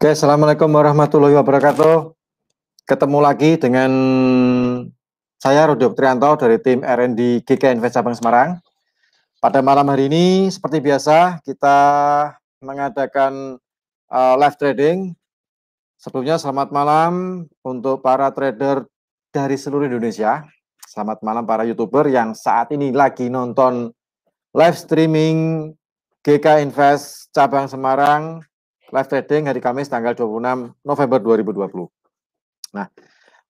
Oke, Assalamualaikum warahmatullahi wabarakatuh. Ketemu lagi dengan saya Rudi Oktrianto dari tim R&D GK Invest Cabang Semarang. Pada malam hari ini, seperti biasa, kita mengadakan live trading. Sebelumnya selamat malam untuk para trader dari seluruh Indonesia. Selamat malam para YouTuber yang saat ini lagi nonton live streaming GK Invest Cabang Semarang live trading hari Kamis tanggal 26 November 2020. Nah,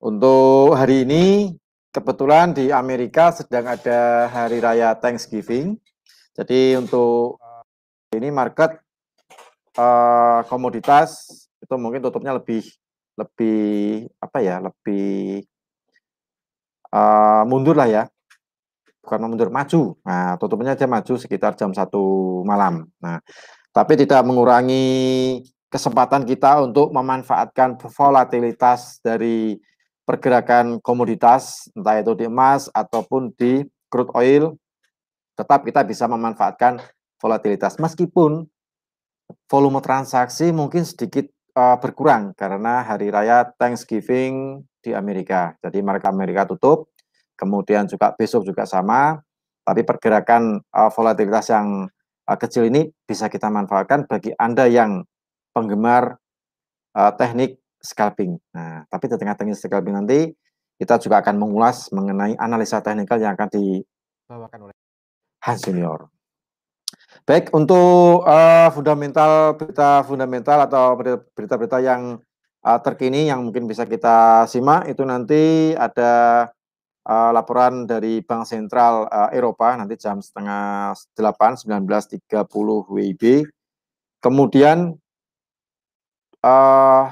untuk hari ini kebetulan di Amerika sedang ada hari raya Thanksgiving. Jadi untuk ini market komoditas itu mungkin tutupnya lebih apa ya, lebih mundur lah ya. Bukan mundur, maju. Nah, tutupnya aja maju sekitar jam 1 malam. Nah, tapi tidak mengurangi kesempatan kita untuk memanfaatkan volatilitas dari pergerakan komoditas, entah itu di emas ataupun di crude oil, tetap kita bisa memanfaatkan volatilitas. Meskipun volume transaksi mungkin sedikit berkurang karena hari raya Thanksgiving di Amerika. Jadi market Amerika tutup, kemudian juga besok juga sama, tapi pergerakan volatilitas yang kecil ini bisa kita manfaatkan bagi Anda yang penggemar teknik scalping. Nah, tapi di tengah teknik scalping nanti kita juga akan mengulas mengenai analisa teknikal yang akan dibawakan oleh Hans Junior. Baik, untuk berita fundamental atau berita-berita yang terkini yang mungkin bisa kita simak itu nanti ada laporan dari Bank Sentral Eropa nanti jam setengah 8, 19.30 WIB. Kemudian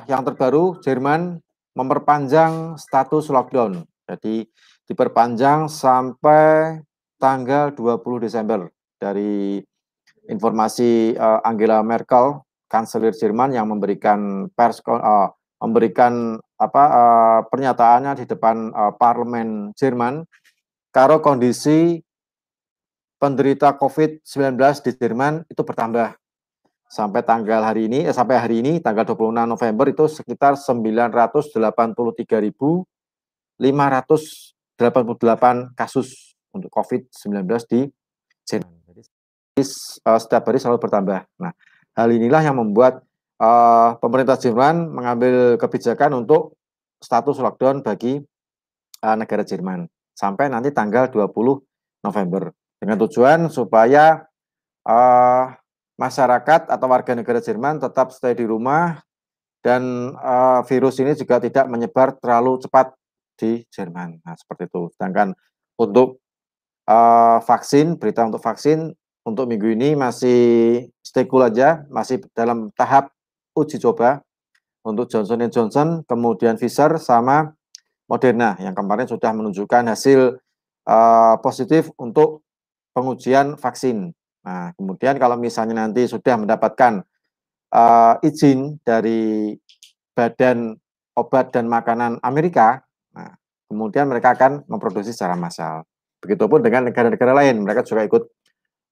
yang terbaru, Jerman memperpanjang status lockdown. Jadi diperpanjang sampai tanggal 20 Desember. Dari informasi Angela Merkel, kanselir Jerman yang memberikan pernyataannya di depan parlemen Jerman, kalau kondisi penderita COVID-19 di Jerman itu bertambah. Sampai hari ini tanggal 26 November itu sekitar 988.588 kasus untuk COVID-19 di Jerman. Jadi setiap hari selalu bertambah. Nah, hal inilah yang membuat pemerintah Jerman mengambil kebijakan untuk status lockdown bagi negara Jerman sampai nanti tanggal 20 November dengan tujuan supaya masyarakat atau warga negara Jerman tetap stay di rumah dan virus ini juga tidak menyebar terlalu cepat di Jerman. Nah, seperti itu. Sedangkan untuk vaksin, berita untuk vaksin untuk minggu ini masih stay cool aja, masih dalam tahap uji coba untuk Johnson & Johnson, kemudian Pfizer sama Moderna yang kemarin sudah menunjukkan hasil positif untuk pengujian vaksin. Nah, kemudian kalau misalnya nanti sudah mendapatkan izin dari Badan Obat dan Makanan Amerika, nah, kemudian mereka akan memproduksi secara massal. Begitupun dengan negara-negara lain, mereka juga ikut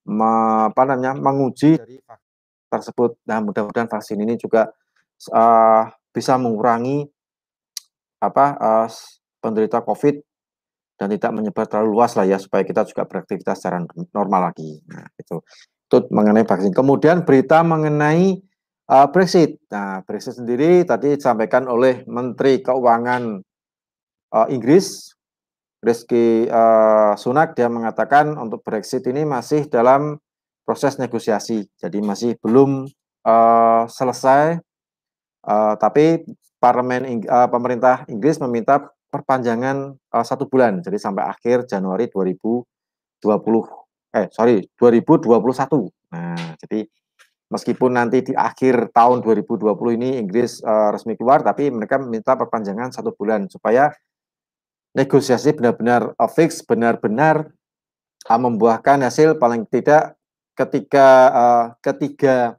menguji dari vaksin tersebut. Nah, mudah-mudahan vaksin ini juga bisa mengurangi penderita COVID dan tidak menyebar terlalu luas lah ya, supaya kita juga beraktivitas secara normal lagi. Nah, itu mengenai vaksin. Kemudian berita mengenai Brexit. Nah, Brexit sendiri tadi disampaikan oleh Menteri Keuangan Inggris, Rishi Sunak, dia mengatakan untuk Brexit ini masih dalam proses negosiasi, jadi masih belum selesai, tapi pemerintah Inggris meminta perpanjangan 1 bulan, jadi sampai akhir Januari 2021. Nah, jadi meskipun nanti di akhir tahun 2020 ini Inggris resmi keluar, tapi mereka meminta perpanjangan 1 bulan supaya negosiasi benar-benar fix, benar-benar membuahkan hasil paling tidak ketiga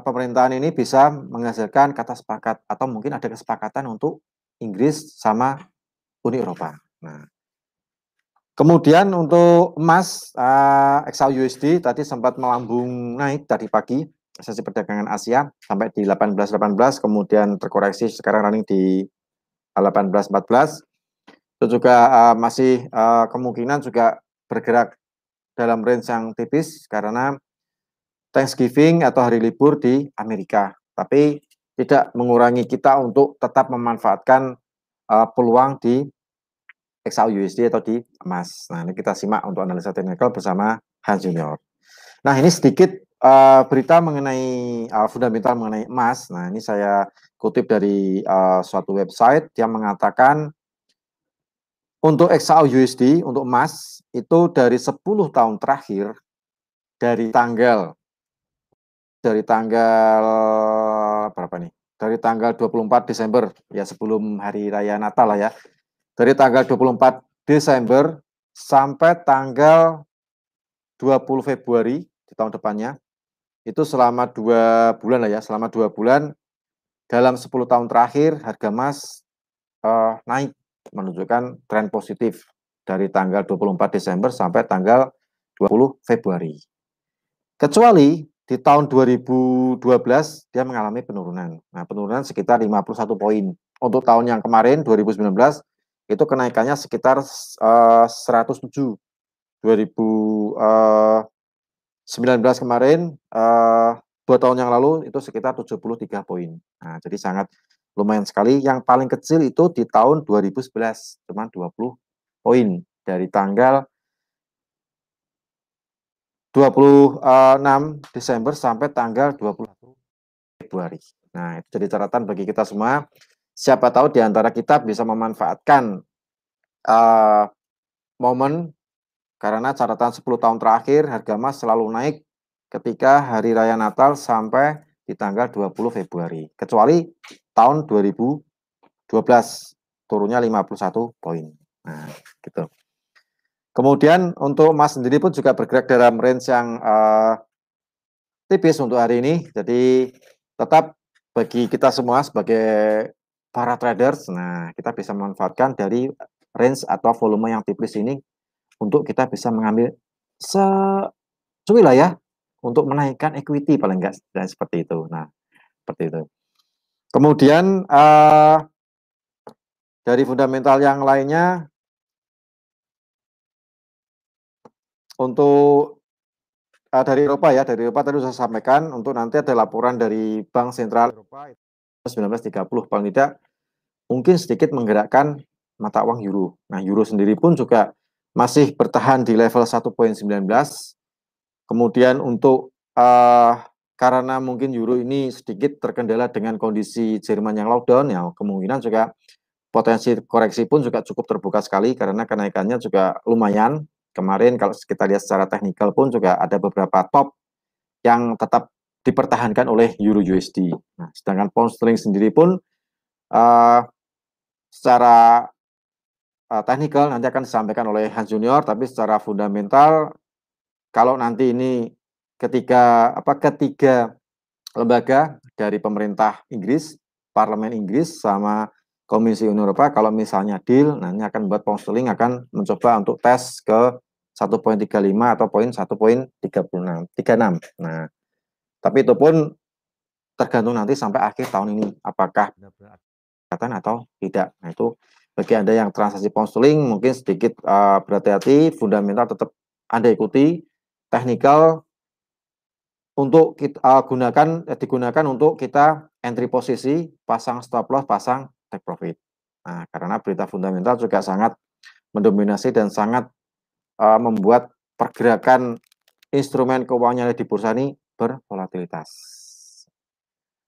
pemerintahan ini bisa menghasilkan kata sepakat atau mungkin ada kesepakatan untuk Inggris sama Uni Eropa. Nah, Kemudian untuk emas, XAU-USD tadi sempat melambung naik tadi pagi, sesi perdagangan Asia sampai di 18.18, kemudian terkoreksi sekarang running di 18.14. Itu juga masih kemungkinan juga bergerak dalam range yang tipis karena Thanksgiving atau hari libur di Amerika. Tapi tidak mengurangi kita untuk tetap memanfaatkan peluang di XAU-USD atau di emas. Nah, ini kita simak untuk analisa teknikal bersama Hans Junior. Nah, ini sedikit berita mengenai fundamental mengenai emas. Nah, ini saya kutip dari suatu website yang mengatakan untuk XAU-USD, untuk emas, itu dari 10 tahun terakhir, dari tanggal berapa nih? Dari tanggal 24 Desember, ya sebelum hari raya Natal lah ya. Dari tanggal 24 Desember sampai tanggal 20 Februari di tahun depannya, itu selama 2 bulan lah ya, selama 2 bulan dalam 10 tahun terakhir harga emas naik, menunjukkan tren positif dari tanggal 24 Desember sampai tanggal 20 Februari. Kecuali di tahun 2012 dia mengalami penurunan. Nah, penurunan sekitar 51 poin. Untuk tahun yang kemarin 2019 itu kenaikannya sekitar 107. 2019 kemarin 2 tahun yang lalu itu sekitar 73 poin. Nah, jadi sangat lumayan sekali. Yang paling kecil itu di tahun 2011 cuma 20 poin dari tanggal 26 Desember sampai tanggal 21 Februari. Nah, itu jadi catatan bagi kita semua. Siapa tahu di antara kita bisa memanfaatkan momen, karena catatan 10 tahun terakhir harga emas selalu naik ketika hari raya Natal sampai di tanggal 20 Februari. Kecuali tahun 2012 turunnya 51 poin. Nah, gitu. Kemudian untuk emas sendiri pun juga bergerak dalam range yang tipis untuk hari ini. Jadi tetap bagi kita semua sebagai para traders, nah kita bisa memanfaatkan dari range atau volume yang tipis ini untuk kita bisa mengambil secuil lah ya untuk menaikkan equity paling enggak dan seperti itu. Nah, seperti itu. Kemudian dari fundamental yang lainnya untuk dari Eropa ya, dari Eropa tadi saya sampaikan untuk nanti ada laporan dari Bank Sentral Eropa 1930 paling tidak mungkin sedikit menggerakkan mata uang euro. Nah, euro sendiri pun juga masih bertahan di level 1,19. Kemudian untuk karena mungkin euro ini sedikit terkendala dengan kondisi Jerman yang lockdown, ya kemungkinan juga potensi koreksi pun juga cukup terbuka sekali karena kenaikannya juga lumayan. Kemarin kalau kita lihat secara teknikal pun juga ada beberapa top yang tetap dipertahankan oleh euro USD. Nah, sedangkan pound sterling sendiri pun secara teknikal nanti akan disampaikan oleh Hans Junior, tapi secara fundamental kalau nanti ini ketiga lembaga dari pemerintah Inggris, Parlemen Inggris sama Komisi Uni Eropa kalau misalnya deal, nanti akan buat pound sterling akan mencoba untuk tes ke 1,35 atau poin 1,36. Nah, tapi itu pun tergantung nanti sampai akhir tahun ini apakah benar-benar atau tidak. Nah, itu bagi Anda yang transaksi pound sterling mungkin sedikit berhati-hati, fundamental tetap Anda ikuti, teknikal untuk kita digunakan untuk kita entry posisi, pasang stop loss, pasang take profit. Nah, karena berita fundamental juga sangat mendominasi dan sangat membuat pergerakan instrumen keuangan di bursa ini bervolatilitas.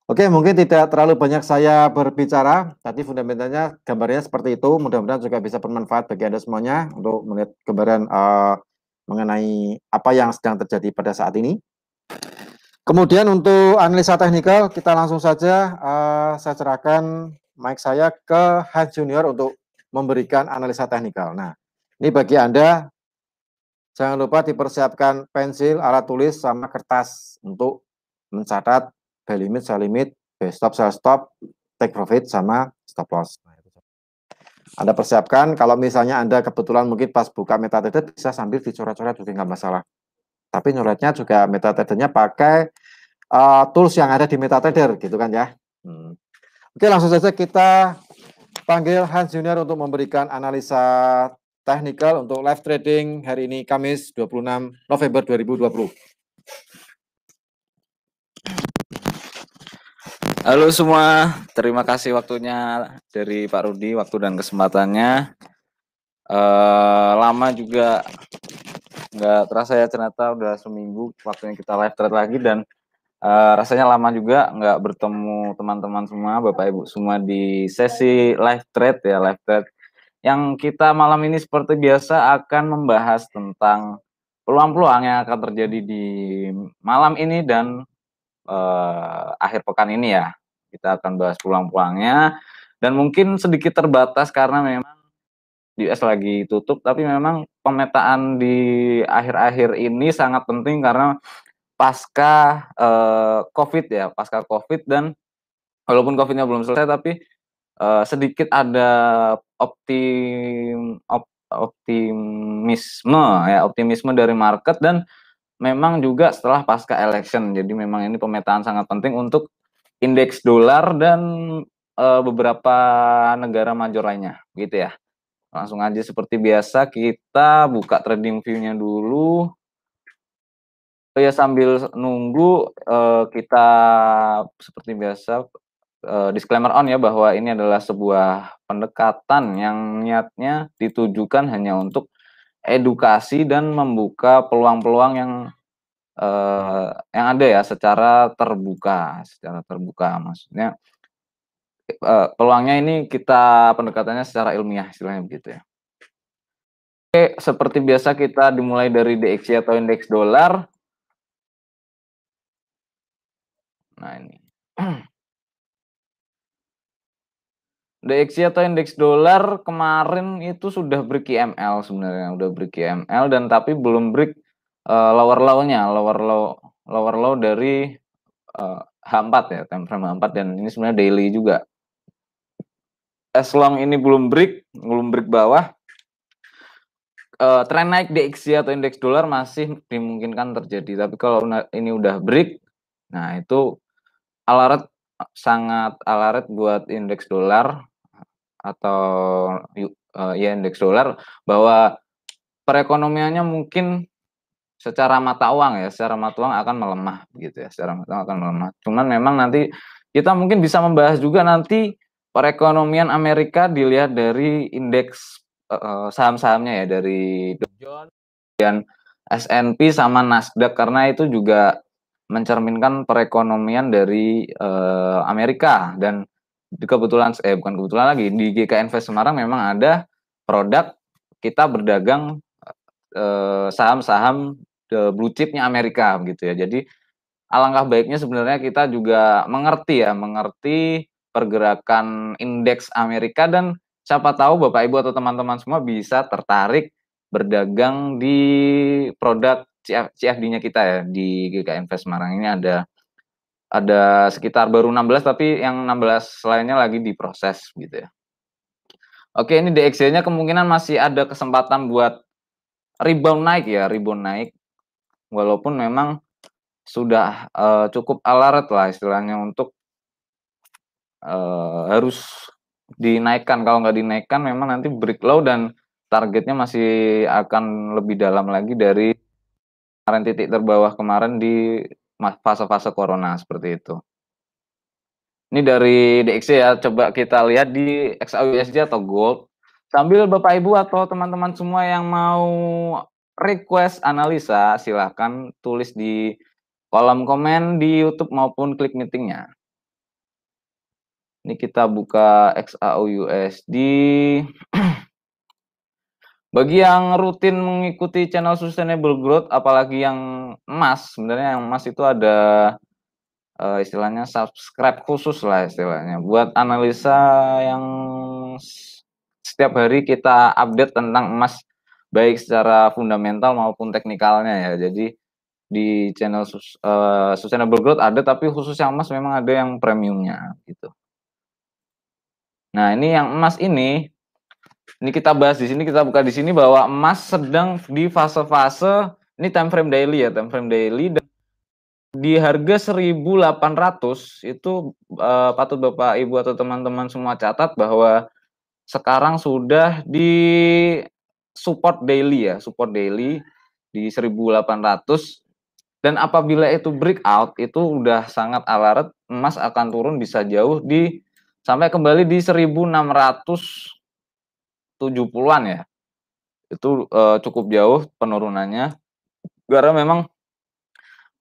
Oke, mungkin tidak terlalu banyak saya berbicara. Tadi fundamentalnya gambarnya seperti itu. Mudah-mudahan juga bisa bermanfaat bagi Anda semuanya untuk melihat gambaran mengenai apa yang sedang terjadi pada saat ini. Kemudian untuk analisa teknikal, kita langsung saja saya serahkan mic saya ke Hans Junior untuk memberikan analisa teknikal. Nah, ini bagi Anda, jangan lupa dipersiapkan pensil, alat tulis, sama kertas untuk mencatat buy limit, sell limit, buy stop, sell stop, take profit, sama stop loss. Anda persiapkan, kalau misalnya Anda kebetulan mungkin pas buka MetaTrader bisa sambil dicoret-coret juga nggak masalah. Tapi nyoretnya juga MetaTrader-nya pakai tools yang ada di MetaTrader gitu kan ya. Oke, langsung saja kita panggil Hans Junior untuk memberikan analisa teknikal untuk live trading hari ini Kamis 26 November 2020. Halo semua, terima kasih waktunya dari Pak Rudi, waktu dan kesempatannya. Lama juga nggak terasa ya, ternyata udah seminggu waktunya kita live trade lagi, dan rasanya lama juga nggak bertemu teman-teman semua, Bapak Ibu semua di sesi live trade ya, live trade. Yang kita malam ini seperti biasa akan membahas tentang peluang-peluang yang akan terjadi di malam ini dan akhir pekan ini ya. Kita akan bahas peluang-peluangnya, dan mungkin sedikit terbatas karena memang di US lagi tutup, tapi memang pemetaan di akhir-akhir ini sangat penting karena pasca COVID ya, pasca COVID, dan walaupun COVID-nya belum selesai, tapi sedikit ada optimisme dari market, dan memang juga setelah pasca election. Jadi memang ini pemetaan sangat penting untuk indeks dolar dan beberapa negara major lainnya, gitu ya. Langsung aja seperti biasa kita buka trading view-nya dulu. Ya sambil nunggu kita seperti biasa disclaimer on ya, bahwa ini adalah sebuah pendekatan yang niatnya ditujukan hanya untuk edukasi dan membuka peluang-peluang yang ada ya secara terbuka, maksudnya peluangnya ini kita pendekatannya secara ilmiah, istilahnya begitu ya. Oke, seperti biasa kita dimulai dari DXY atau indeks dolar. Nah ini DXY atau indeks dolar kemarin itu sudah break IML sebenarnya, udah break IML, dan tapi belum break lower low dari H4 ya, time frame H4, dan ini sebenarnya daily juga. As long ini belum break bawah, tren naik DXY atau indeks dolar masih dimungkinkan terjadi. Tapi kalau ini udah break, nah itu sangat alert buat indeks dolar atau ya indeks dolar, bahwa perekonomiannya mungkin secara mata uang akan melemah gitu ya, secara mata uang akan melemah. Cuman memang nanti kita mungkin bisa membahas juga nanti perekonomian Amerika dilihat dari indeks saham-sahamnya ya, dari Dow Jones dan S&P sama Nasdaq, karena itu juga mencerminkan perekonomian dari Amerika. Dan bukan kebetulan lagi, di GK Invest Semarang memang ada produk kita berdagang saham-saham blue chipnya Amerika gitu ya. Jadi alangkah baiknya sebenarnya kita juga mengerti pergerakan indeks Amerika, dan siapa tahu Bapak Ibu atau teman-teman semua bisa tertarik berdagang di produk CFD-nya kita ya, di GK Invest Semarang ini ada sekitar baru 16, tapi yang 16 lainnya lagi diproses gitu ya. Oke, ini DXY-nya kemungkinan masih ada kesempatan buat rebound naik, walaupun memang sudah cukup alert lah istilahnya untuk harus dinaikkan. Kalau nggak dinaikkan memang nanti break low, dan targetnya masih akan lebih dalam lagi dari kemarin, titik terbawah kemarin di fase-fase corona seperti itu. Ini dari DXY ya, coba kita lihat di XAUUSD atau gold. Sambil Bapak Ibu atau teman-teman semua yang mau request analisa, silahkan tulis di kolom komen di YouTube maupun klik meetingnya. Ini kita buka XAUUSD. Bagi yang rutin mengikuti channel Sustainable Growth, apalagi yang emas, sebenarnya yang emas itu ada istilahnya subscribe khusus lah istilahnya, buat analisa yang setiap hari kita update tentang emas, baik secara fundamental maupun teknikalnya ya. Jadi di channel Sustainable Growth ada, tapi khusus yang emas memang ada yang premiumnya gitu. Nah ini yang emas ini Ini kita bahas di sini, kita buka di sini bahwa emas sedang di fase-fase ini time frame daily ya, time frame daily dan di harga 1.800 itu patut Bapak Ibu atau teman-teman semua catat bahwa sekarang sudah di support daily ya, support daily di 1.800 dan apabila itu breakout itu udah sangat alert, emas akan turun bisa jauh di sampai kembali di 1.670-an ya. Itu cukup jauh penurunannya karena memang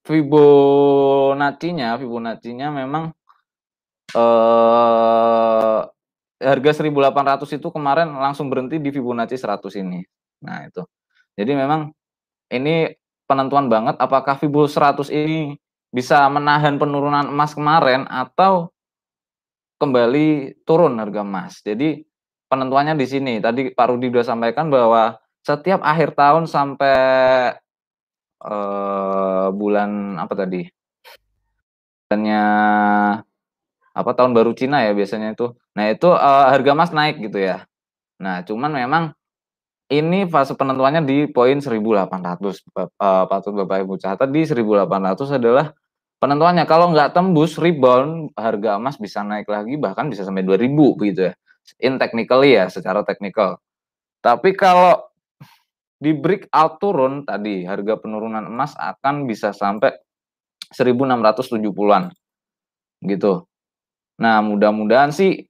Fibonacci-nya memang harga 1.800 itu kemarin langsung berhenti di Fibonacci 100 ini. Nah, itu. Jadi memang ini penentuan banget apakah Fibonacci 100 ini bisa menahan penurunan emas kemarin atau kembali turun harga emas. Jadi penentuannya di sini. Tadi Pak Rudi sudah sampaikan bahwa setiap akhir tahun sampai bulan apa tadi? Bulannya apa tahun baru Cina ya biasanya itu. Nah, itu harga emas naik gitu ya. Nah, cuman memang ini fase penentuannya di poin 1.800. Patut Bapak Ibu catat di 1.800 adalah penentuannya. Kalau nggak tembus rebound, harga emas bisa naik lagi bahkan bisa sampai 2.000 begitu ya. In technically ya, secara teknikal. Tapi kalau di breakout turun tadi, harga penurunan emas akan bisa sampai 1.670-an gitu. Nah, mudah-mudahan sih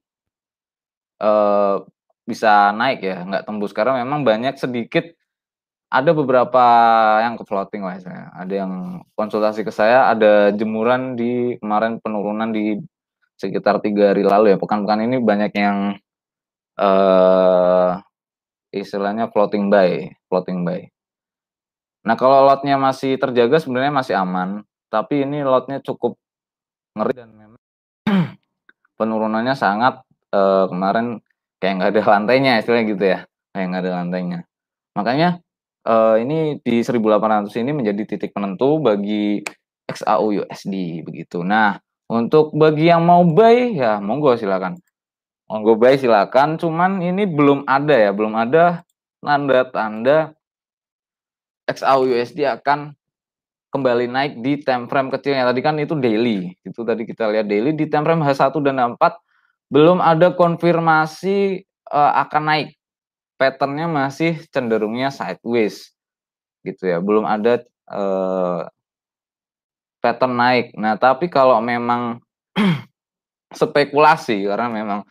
bisa naik ya, nggak tembus karena memang banyak sedikit ada beberapa yang ke floating lah istilahnya. Ada yang konsultasi ke saya, ada jemuran di kemarin penurunan di sekitar 3 hari lalu ya, pekan-pekan ini banyak yang istilahnya floating buy. Nah, kalau lotnya masih terjaga sebenarnya masih aman, tapi ini lotnya cukup ngeri dan memang penurunannya sangat kemarin kayak nggak ada lantainya istilahnya gitu ya, kayak nggak ada lantainya. Makanya ini di 1.800 ini menjadi titik penentu bagi XAU USD begitu. Nah, untuk bagi yang mau buy ya monggo silakan. Monggo buy silakan, cuman ini belum ada ya, belum ada tanda-tanda XAU USD akan kembali naik di time frame kecilnya. Tadi kan itu daily. Itu tadi kita lihat daily di time frame H1 dan H4 belum ada konfirmasi akan naik. Patternnya masih cenderungnya sideways gitu ya. Belum ada pattern naik. Nah, tapi kalau memang spekulasi karena memang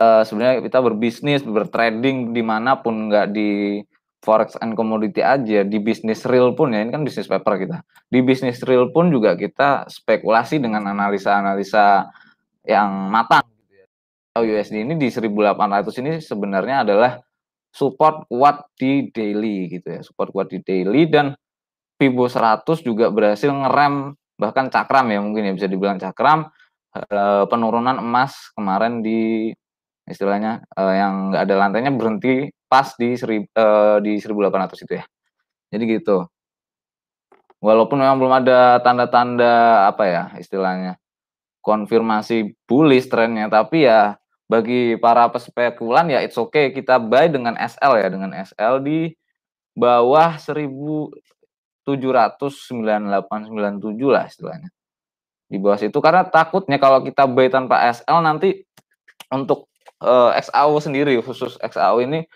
sebenarnya kita berbisnis, bertrading dimanapun, nggak di forex and commodity aja, di bisnis real pun ya, ini kan bisnis paper kita. Di bisnis real pun juga kita spekulasi dengan analisa-analisa yang matang. USD ini di 1.800 ini sebenarnya adalah support kuat di daily gitu ya, support kuat di daily dan Fibo 100 juga berhasil ngerem bahkan cakram ya mungkin ya bisa dibilang cakram penurunan emas kemarin di istilahnya yang nggak ada lantainya berhenti pas di 1.800 itu ya. Jadi gitu. Walaupun memang belum ada tanda-tanda apa ya istilahnya konfirmasi bullish trennya, tapi ya bagi para pespekulan ya it's okay kita buy dengan SL ya, dengan SL di bawah 1.798,97 lah istilahnya. Di bawah situ karena takutnya kalau kita buy tanpa SL nanti untuk XAU sendiri khusus XAU ini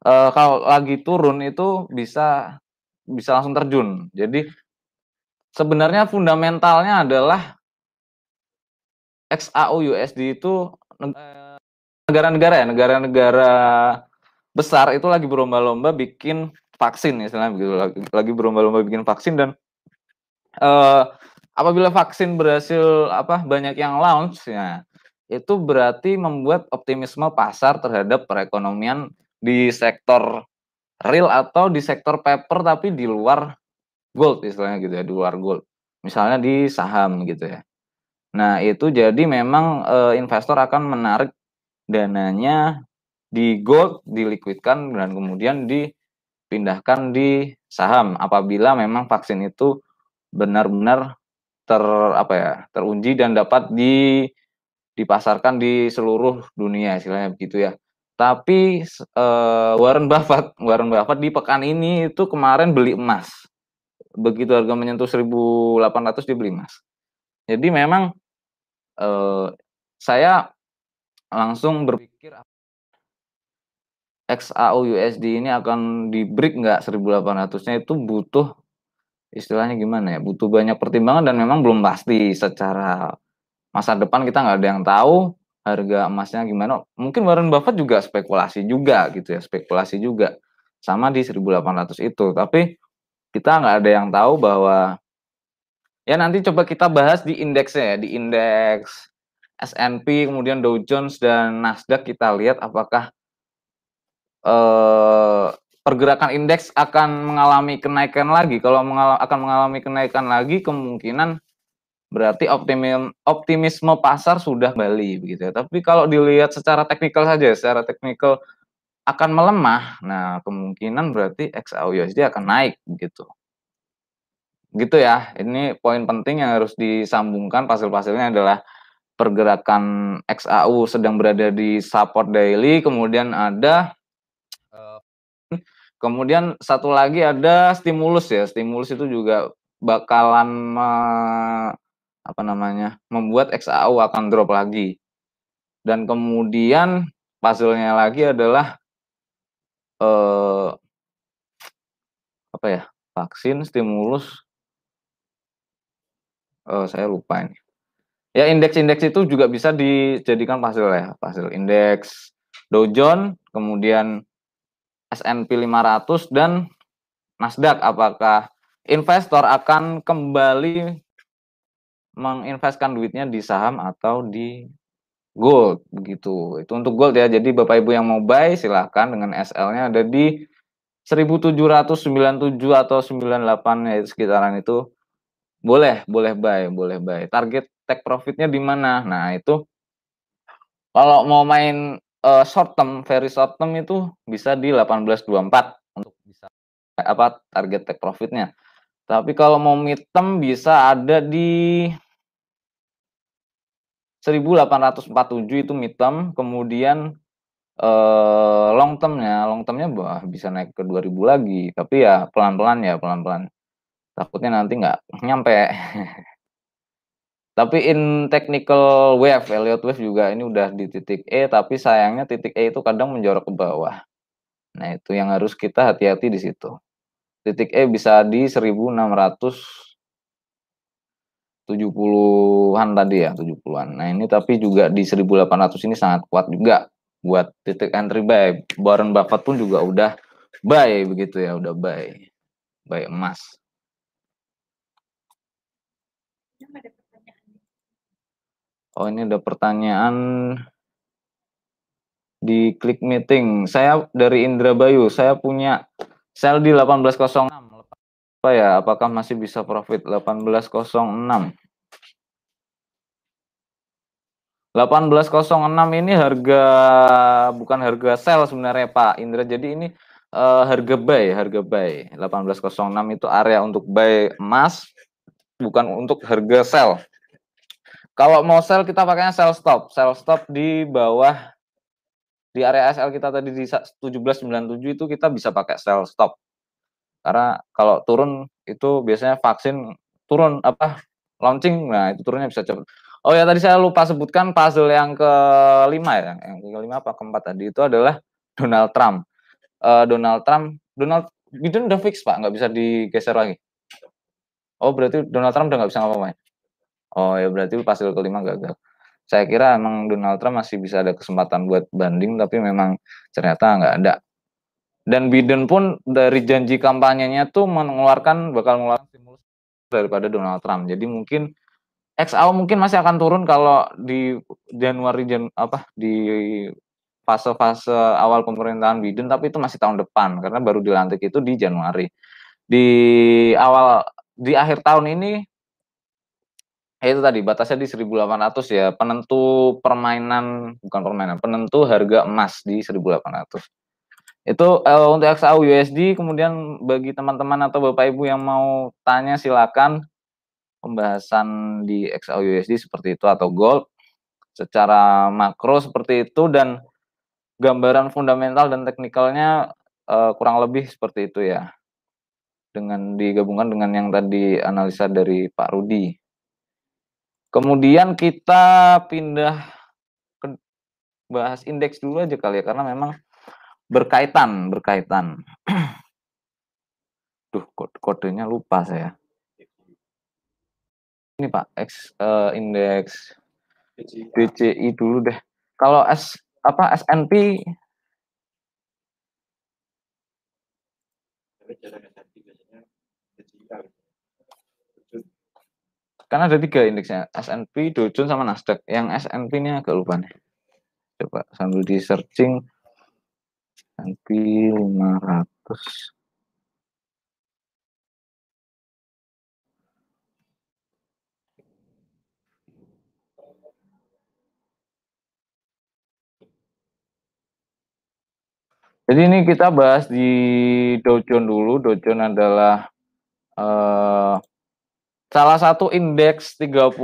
kalau lagi turun itu bisa langsung terjun. Jadi sebenarnya fundamentalnya adalah XAU USD itu negara-negara ya, negara-negara besar itu lagi berlomba-lomba bikin vaksin istilahnya begitu, lagi berlomba-lomba bikin vaksin dan apabila vaksin berhasil banyak yang launch ya itu berarti membuat optimisme pasar terhadap perekonomian di sektor real atau di sektor paper tapi di luar gold istilahnya gitu ya, di luar gold. Misalnya di saham gitu ya. Nah, itu jadi memang investor akan menarik dananya di gold, dilikuidkan dan kemudian dipindahkan di saham apabila memang vaksin itu benar-benar teruji dan dapat dipasarkan di seluruh dunia istilahnya begitu ya. Tapi Warren Buffett di pekan ini itu kemarin beli emas. Begitu harga menyentuh 1.800 dia beli emas. Jadi memang saya langsung berpikir XAU/USD ini akan di-break nggak 1.800-nya, itu butuh istilahnya gimana ya, butuh banyak pertimbangan dan memang belum pasti secara masa depan, kita nggak ada yang tahu harga emasnya gimana. Mungkin Warren Buffett juga spekulasi juga gitu ya, spekulasi juga sama di 1.800 itu. Tapi kita nggak ada yang tahu bahwa ya nanti coba kita bahas di indeksnya ya, di indeks S&P, kemudian Dow Jones dan Nasdaq, kita lihat apakah pergerakan indeks akan mengalami kenaikan lagi. Kalau akan mengalami kenaikan lagi, kemungkinan berarti optimisme pasar sudah kembali begitu ya. Tapi kalau dilihat secara teknikal saja, secara teknikal akan melemah, nah kemungkinan berarti XAU/USD akan naik begitu. Gitu ya. Ini poin penting yang harus disambungkan, puzzle-puzzle-nya adalah pergerakan XAU sedang berada di support daily, kemudian ada kemudian satu lagi ada stimulus ya. Stimulus itu juga bakalan membuat XAU akan drop lagi. Dan kemudian puzzle-nya lagi adalah vaksin, stimulus, saya lupa ini. Ya, indeks-indeks itu juga bisa dijadikan puzzle ya, puzzle indeks Dow Jones, kemudian S&P 500 dan Nasdaq. Apakah investor akan kembali menginvestkan duitnya di saham atau di gold begitu. Itu untuk gold ya. Jadi Bapak Ibu yang mau buy silahkan dengan SL-nya ada di 1.797 atau 98 ya, sekitaran itu. Boleh buy. Target take profit-nya di mana? Nah, itu kalau mau main short term, very short term itu bisa di 18.24 untuk bisa target take profit-nya. Tapi kalau mau mid term bisa ada di 1.847 itu mid term, kemudian long term-nya bisa naik ke 2.000 lagi, tapi ya pelan-pelan. Takutnya nanti nggak nyampe. Tapi in technical wave, Elliott wave juga ini udah di titik E, tapi sayangnya titik E itu kadang menjorok ke bawah. Nah, itu yang harus kita hati-hati di situ. Titik E bisa di 1.670-an tadi ya, 70-an. Nah, ini tapi juga di 1.800 ini sangat kuat juga buat titik entry buy. Warren Buffett pun juga udah buy begitu ya, udah buy emas. Oh, ini ada pertanyaan di Klik Meeting. Saya dari Indra Bayu, saya punya sell di 18.06. Apa ya? Apakah masih bisa profit 18.06? 18.06 ini bukan harga sell sebenarnya Pak Indra. Jadi ini harga buy. 18.06 itu area untuk buy emas, bukan untuk harga sell. Kalau mau sell kita pakainya sell stop. Sell stop di bawah, di area SL kita tadi di 17.97 itu kita bisa pakai sell stop. Karena kalau turun itu biasanya vaksin turun launching, nah itu turunnya bisa cepat. Oh ya, tadi saya lupa sebutkan puzzle yang kelima ya, yang kelima apa keempat tadi itu adalah Donald Trump. Donald Biden udah fix Pak, nggak bisa digeser lagi. Oh berarti Donald Trump udah nggak bisa ngapa-ngapain. Oh ya, berarti puzzle kelima gagal. Saya kira emang Donald Trump masih bisa ada kesempatan buat banding, tapi memang ternyata nggak ada. Dan Biden pun dari janji kampanyenya tuh bakal mengeluarkan stimulus daripada Donald Trump. Jadi mungkin XAU mungkin masih akan turun kalau di Januari di fase-fase awal pemerintahan Biden, tapi itu masih tahun depan karena baru dilantik itu di Januari. Di akhir tahun ini itu tadi batasnya di 1.800 ya, penentu harga emas di 1.800. Itu untuk XAU USD. Kemudian bagi teman-teman atau Bapak Ibu yang mau tanya silakan, pembahasan di XAU USD seperti itu atau gold secara makro seperti itu. Dan gambaran fundamental dan teknikalnya kurang lebih seperti itu ya. Dengan digabungkan dengan yang tadi analisa dari Pak Rudi. Kemudian kita pindah ke bahas indeks dulu aja kali ya, karena memang berkaitan. Duh, kodenya lupa saya. Ini Pak, indeks DCI dulu deh. Kalau S&P kan ada 3 indeksnya, S&P, Dow Jones sama Nasdaq. Yang S&P ini agak lupa nih. Coba sambil di searching. S&P 500. Jadi ini kita bahas di Dow Jones dulu. Dow Jones adalah salah satu indeks 30,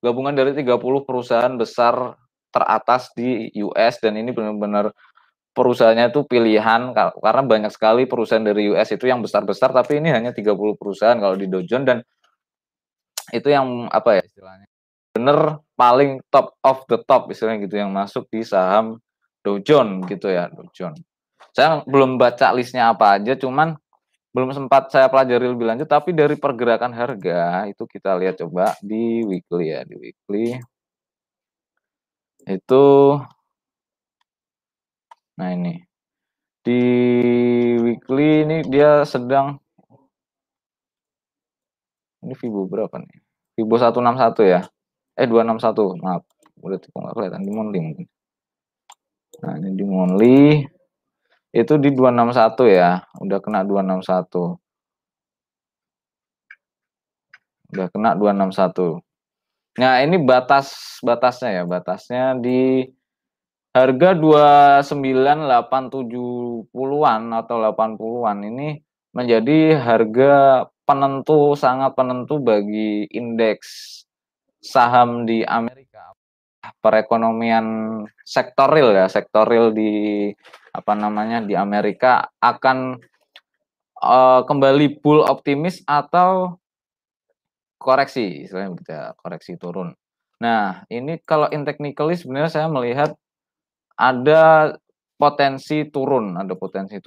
gabungan dari 30 perusahaan besar teratas di US, dan ini benar-benar perusahaannya itu pilihan karena banyak sekali perusahaan dari US itu yang besar-besar, tapi ini hanya 30 perusahaan kalau di Dow Jones, dan itu yang apa ya istilahnya, bener paling top of the top istilahnya gitu, yang masuk di saham Dow Jones gitu ya, Dow Jones. Saya belum baca listnya apa aja, cuman belum sempat saya pelajari lebih lanjut, tapi dari pergerakan harga itu kita lihat coba di weekly ya, di weekly itu, nah ini di weekly ini dia sedang, ini Fibo berapa nih? Fibo 161 ya, 261, maaf, udah nggak kelihatan di monthly mungkin. Nah ini di monthly itu di 261 ya, udah kena 261, udah kena 261. Nah ini batasnya ya, batasnya di harga 29.870-an atau 80-an ini menjadi harga penentu, sangat penentu bagi indeks saham di Amerika. Perekonomian sektor real ya, sektor real di apa namanya di Amerika akan kembali bull optimis atau koreksi, istilahnya begitu ya, koreksi turun. Nah, ini kalau in technically sebenarnya saya melihat ada potensi turun, ada potensi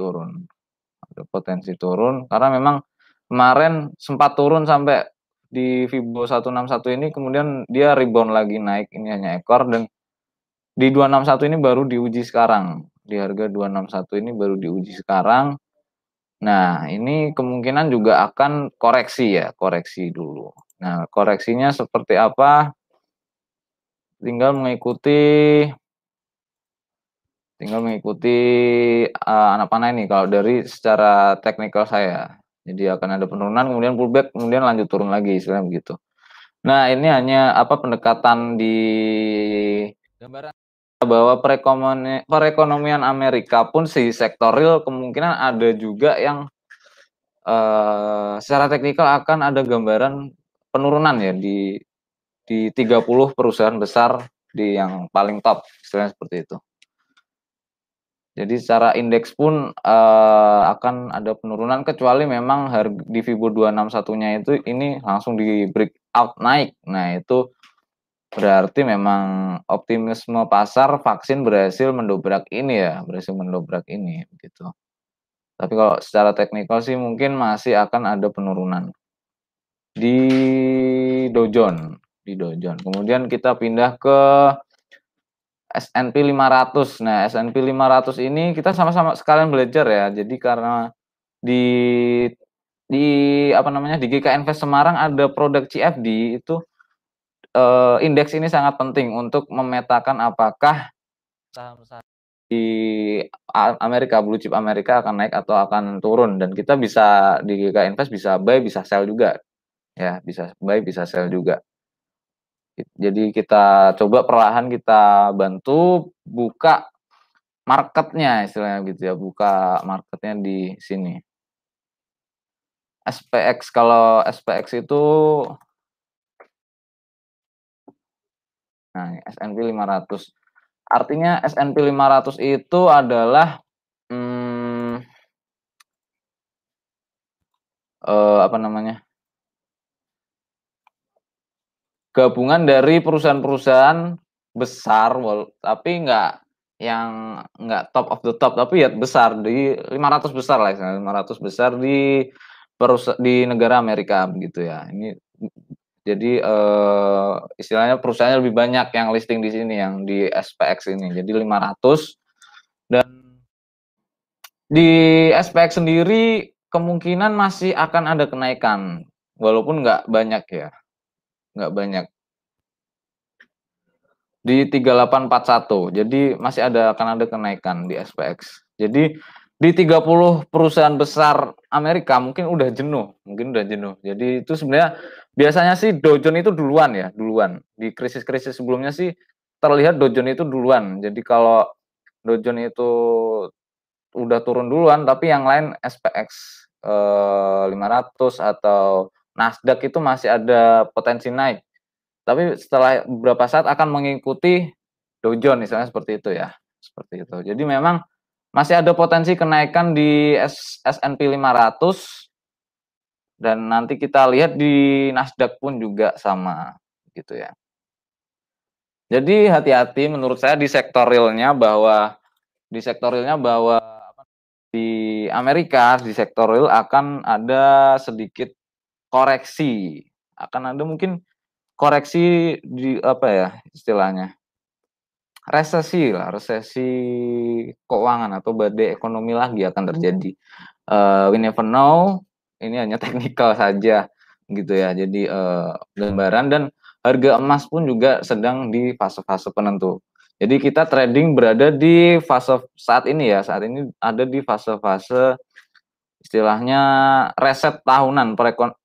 turun karena memang kemarin sempat turun sampai di Fibo 161 ini, kemudian dia rebound lagi naik, ini hanya ekor, dan di 261 ini baru diuji sekarang. Di harga 261 ini baru diuji sekarang. Nah, ini kemungkinan juga akan koreksi ya, koreksi dulu. Nah, koreksinya seperti apa? Tinggal mengikuti anak panah ini kalau dari secara teknikal saya. Jadi akan ada penurunan, kemudian pullback, kemudian lanjut turun lagi, istilahnya begitu. Nah, ini hanya pendekatan di gambaran bahwa perekonomian Amerika pun si sektor real kemungkinan ada juga yang secara teknikal akan ada gambaran penurunan ya di 30 perusahaan besar di yang paling top, istilahnya seperti itu. Jadi secara indeks pun akan ada penurunan, kecuali memang harga di Fibo 261-nya itu ini langsung di breakout naik. Nah, itu berarti memang optimisme pasar vaksin berhasil mendobrak ini ya, gitu. Tapi kalau secara teknikal sih mungkin masih akan ada penurunan di Dow Jones, Kemudian kita pindah ke S&P 500. Nah, S&P 500 ini kita sama-sama sekalian belajar ya. Jadi karena di di apa namanya di GK Invest Semarang ada produk CFD itu, indeks ini sangat penting untuk memetakan apakah saham-saham di Amerika, blue chip Amerika akan naik atau akan turun, dan kita bisa di GK Invest bisa buy bisa sell juga ya, bisa buy bisa sell juga. Jadi kita coba perlahan kita bantu buka marketnya, istilahnya gitu ya, buka marketnya di sini. SPX, kalau SPX itu, nah S&P 500. Artinya S&P 500 itu adalah apa namanya, gabungan dari perusahaan-perusahaan besar, tapi nggak top of the top, tapi ya besar, di 500 besar lah, 500 besar di negara Amerika begitu ya. Ini jadi istilahnya perusahaannya lebih banyak yang listing di sini, yang di SPX ini. Jadi 500, dan di SPX sendiri kemungkinan masih akan ada kenaikan, walaupun nggak banyak ya, nggak banyak. Di 3841, jadi masih akan ada kenaikan di SPX. Jadi di 30 perusahaan besar Amerika mungkin udah jenuh. Jadi itu sebenarnya biasanya sih Dow Jones itu duluan ya, duluan. Di krisis-krisis sebelumnya sih terlihat Dow Jones itu duluan. Jadi kalau Dow Jones itu udah turun duluan, tapi yang lain SPX 500 atau Nasdaq itu masih ada potensi naik. Tapi setelah beberapa saat akan mengikuti Dow Jones, misalnya seperti itu ya, seperti itu. Jadi memang masih ada potensi kenaikan di S&P 500, dan nanti kita lihat di Nasdaq pun juga sama gitu ya. Jadi hati-hati menurut saya di sektor realnya, bahwa di Amerika di sektor real akan ada sedikit koreksi, akan ada mungkin koreksi di apa ya istilahnya, resesi keuangan atau badai ekonomi lagi akan terjadi. We never know, ini hanya teknikal saja gitu ya. Jadi gambaran, dan harga emas pun juga sedang di fase-fase penentu. Jadi kita trading berada di fase saat ini ada di fase-fase istilahnya reset tahunan,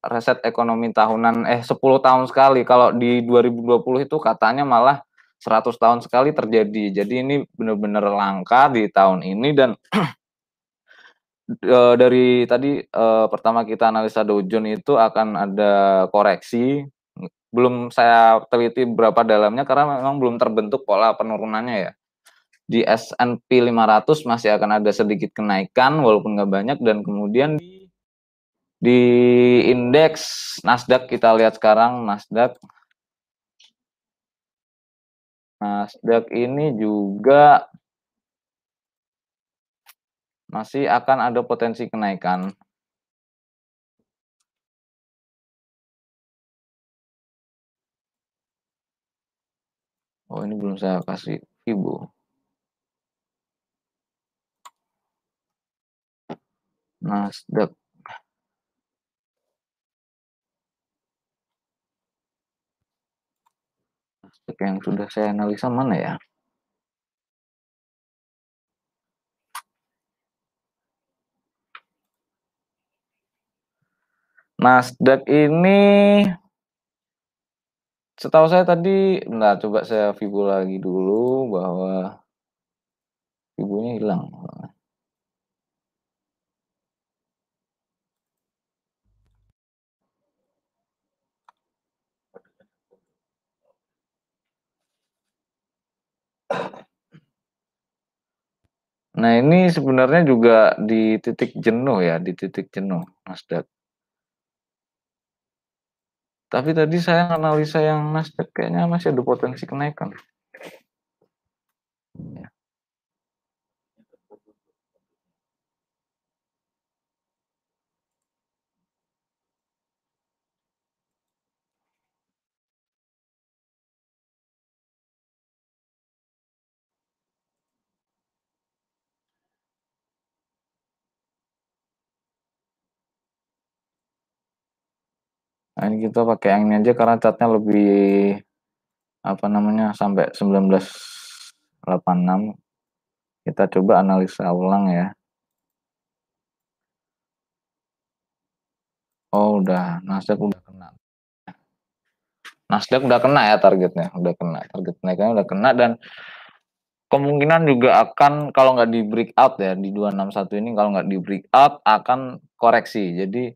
reset ekonomi tahunan, 10 tahun sekali. Kalau di 2020 itu katanya malah 100 tahun sekali terjadi. Jadi ini benar-benar langka di tahun ini, dan dari tadi pertama kita analisa Dow Jones itu akan ada koreksi. Belum saya teliti berapa dalamnya karena memang belum terbentuk pola penurunannya ya. Di S&P 500 masih akan ada sedikit kenaikan walaupun nggak banyak, dan kemudian di indeks Nasdaq kita lihat sekarang, Nasdaq ini juga masih akan ada potensi kenaikan. Oh, ini belum saya kasih Fibo. Nasdaq. Nasdaq yang sudah saya analisa mana ya? Nasdaq ini setahu saya tadi, bentar coba saya Fibo lagi dulu, bahwa Fibonya hilang. Nah, ini sebenarnya juga di titik jenuh ya, di titik jenuh Nasdaq. Tapi tadi saya analisa yang Nasdaq kayaknya masih ada potensi kenaikan. Ya. Nah, ini kita pakai yang ini aja karena catnya lebih apa namanya sampai 1986. Kita coba analisa ulang ya. Oh, udah Nasdaq udah kena. Nasdaq udah kena ya targetnya, udah kena. Target naiknya udah kena, dan kemungkinan juga akan, kalau nggak di breakout ya di 261 ini, kalau nggak di breakout akan koreksi. Jadi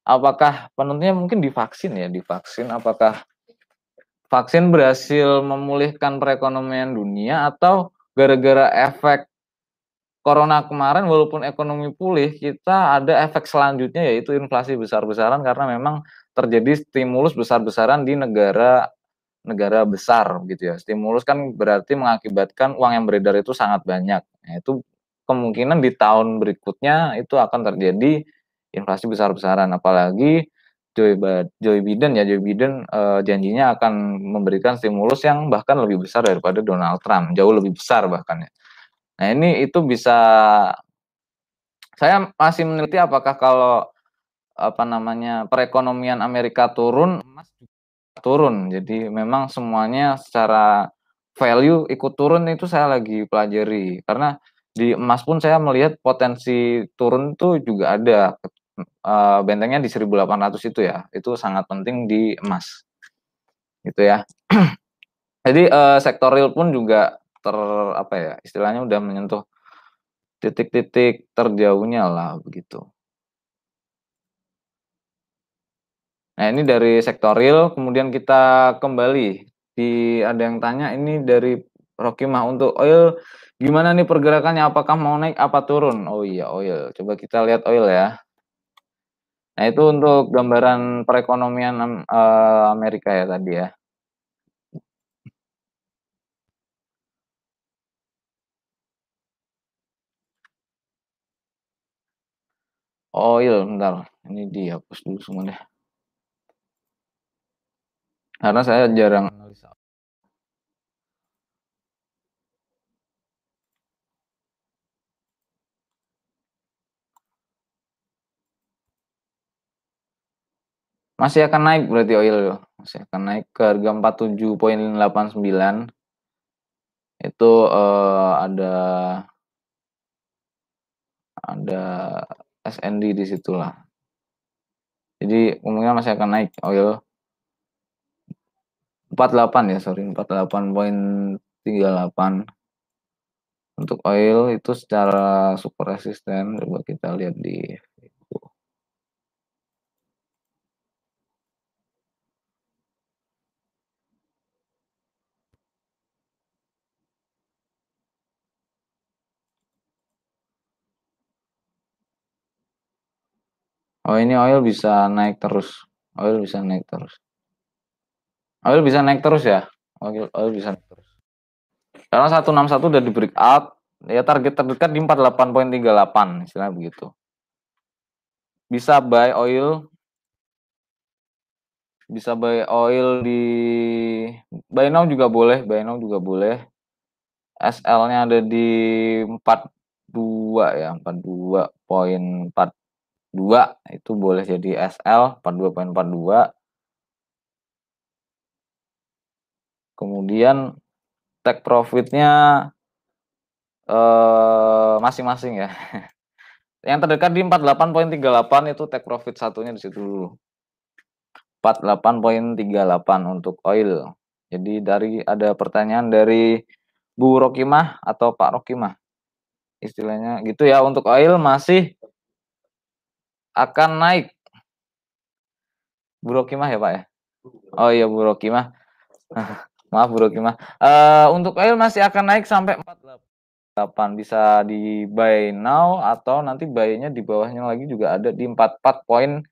apakah penentunya mungkin di vaksin ya, di vaksin apakah vaksin berhasil memulihkan perekonomian dunia atau gara-gara efek corona kemarin walaupun ekonomi pulih, kita ada efek selanjutnya yaitu inflasi besar-besaran karena memang terjadi stimulus besar-besaran di negara besar gitu ya. Stimulus kan berarti mengakibatkan uang yang beredar itu sangat banyak. Nah, itu kemungkinan di tahun berikutnya itu akan terjadi inflasi besar-besaran. Apalagi Joe Biden janjinya akan memberikan stimulus yang bahkan lebih besar daripada Donald Trump, jauh lebih besar bahkan ya. Nah, ini itu bisa saya masih meneliti apakah kalau apa namanya perekonomian Amerika turun, emas turun. Jadi memang semuanya secara value ikut turun itu saya lagi pelajari. Karena di emas pun saya melihat potensi turun tuh juga ada. Bentengnya di 1.800 itu ya. Itu sangat penting di emas. Gitu ya. Jadi sektor real pun juga apa ya, istilahnya udah menyentuh titik-titik terjauhnya lah begitu. Nah, ini dari sektor real, kemudian kita kembali ada yang tanya ini dari Rocky Mah untuk oil gimana nih pergerakannya apakah mau naik apa turun? Oh iya oil. Coba kita lihat oil ya. Nah, itu untuk gambaran perekonomian Amerika ya tadi ya. Oil bentar. Ini dihapus dulu semua deh. Karena saya jarang analisa. Masih akan naik berarti oil ya. Masih akan naik ke harga 47,89. Itu ada SND di situlah. Jadi kemungkinan masih akan naik oil 48 ya, sorry 48,38 untuk oil itu secara super resisten. Coba kita lihat di oh ini oil bisa naik terus. Oil bisa naik terus. Oil bisa naik terus ya. Oil bisa naik terus. Karena 161 udah di breakout, ya target terdekat di 48,38 istilahnya begitu. Bisa buy oil di buy now juga boleh, SL-nya ada di 42 ya, 42,42 itu boleh jadi SL 42,42. Kemudian take profitnya masing-masing ya. Yang terdekat di 48,38 itu take profit satunya di situ dulu. 48,38 untuk oil. Jadi ada pertanyaan dari Bu Rokimah atau Pak Rokimah. Istilahnya gitu ya, untuk oil masih akan naik. Bu Rokimah ya, Pak ya? Oh iya Bu Rokimah. Maaf Bu Rokimah. Untuk oil masih akan naik sampai 48, bisa di buy now atau nanti buy-nya di bawahnya lagi juga ada di 44,06